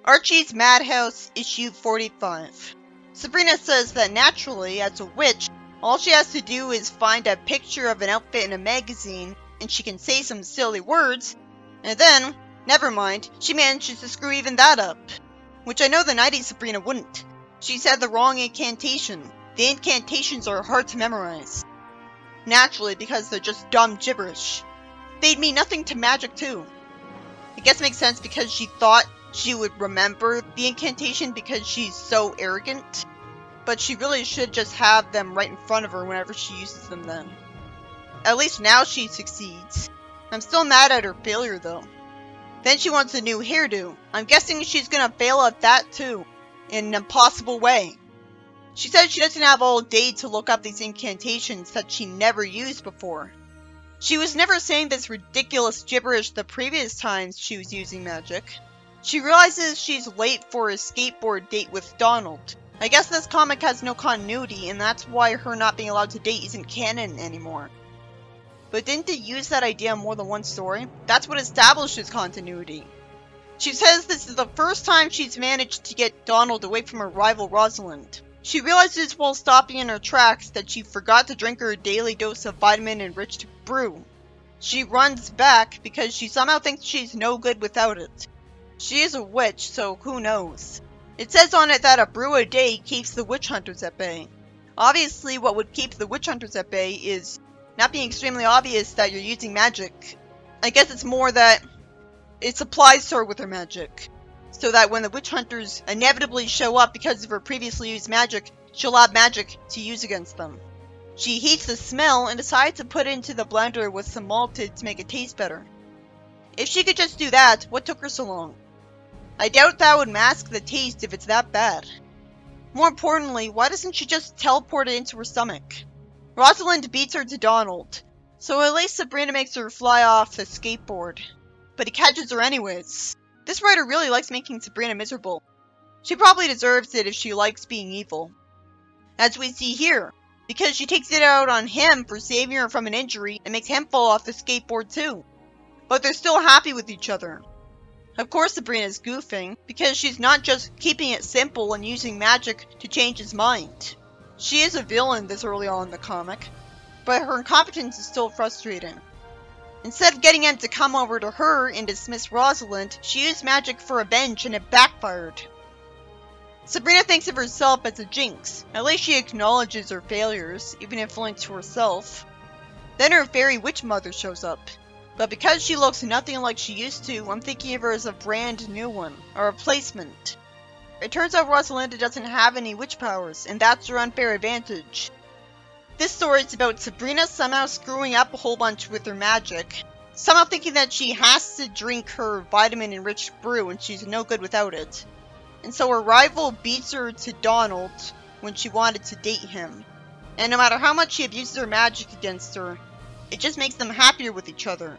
Archie's Madhouse, issue 45. Sabrina says that naturally, as a witch, all she has to do is find a picture of an outfit in a magazine, and she can say some silly words, and then, never mind, she manages to screw even that up. Which I know the 90s Sabrina wouldn't. She said the wrong incantation. The incantations are hard to memorize. Naturally, because they're just dumb gibberish. They'd mean nothing to magic too. I guess it makes sense because she thought she would remember the incantation because she's so arrogant. But she really should just have them right in front of her whenever she uses them then. At least now she succeeds. I'm still mad at her failure though. Then she wants a new hairdo. I'm guessing she's gonna fail at that too. In an impossible way. She says she doesn't have all day to look up these incantations that she never used before. She was never saying this ridiculous gibberish the previous times she was using magic. She realizes she's late for a skateboard date with Donald. I guess this comic has no continuity, and that's why her not being allowed to date isn't canon anymore. But didn't they use that idea in more than one story? That's what establishes continuity. She says this is the first time she's managed to get Donald away from her rival Rosalind. She realizes while stopping in her tracks that she forgot to drink her daily dose of vitamin-enriched brew. She runs back because she somehow thinks she's no good without it. She is a witch, so who knows. It says on it that a brew a day keeps the witch hunters at bay. Obviously, what would keep the witch hunters at bay is not being extremely obvious that you're using magic. I guess it's more that it supplies her with her magic, so that when the witch hunters inevitably show up because of her previously used magic, she'll have magic to use against them. She hates the smell and decides to put it into the blender with some malted to make it taste better. If she could just do that, what took her so long? I doubt that would mask the taste if it's that bad. More importantly, why doesn't she just teleport it into her stomach? Rosalind beats her to Donald, so at least Sabrina makes her fly off the skateboard. But he catches her anyways. This writer really likes making Sabrina miserable. She probably deserves it if she likes being evil. As we see here, because she takes it out on him for saving her from an injury and makes him fall off the skateboard too. But they're still happy with each other. Of course Sabrina's goofing, because she's not just keeping it simple and using magic to change his mind. She is a villain this early on in the comic, but her incompetence is still frustrating. Instead of getting him to come over to her and dismiss Rosalind, she used magic for revenge and it backfired. Sabrina thinks of herself as a jinx. At least she acknowledges her failures, even if only to herself. Then her fairy witch mother shows up. But because she looks nothing like she used to, I'm thinking of her as a brand new one, a replacement. It turns out Rosalinda doesn't have any witch powers, and that's her unfair advantage. This story is about Sabrina somehow screwing up a whole bunch with her magic, somehow thinking that she has to drink her vitamin-enriched brew and she's no good without it. And so her rival beats her to Donald when she wanted to date him. And no matter how much she abuses her magic against her, it just makes them happier with each other.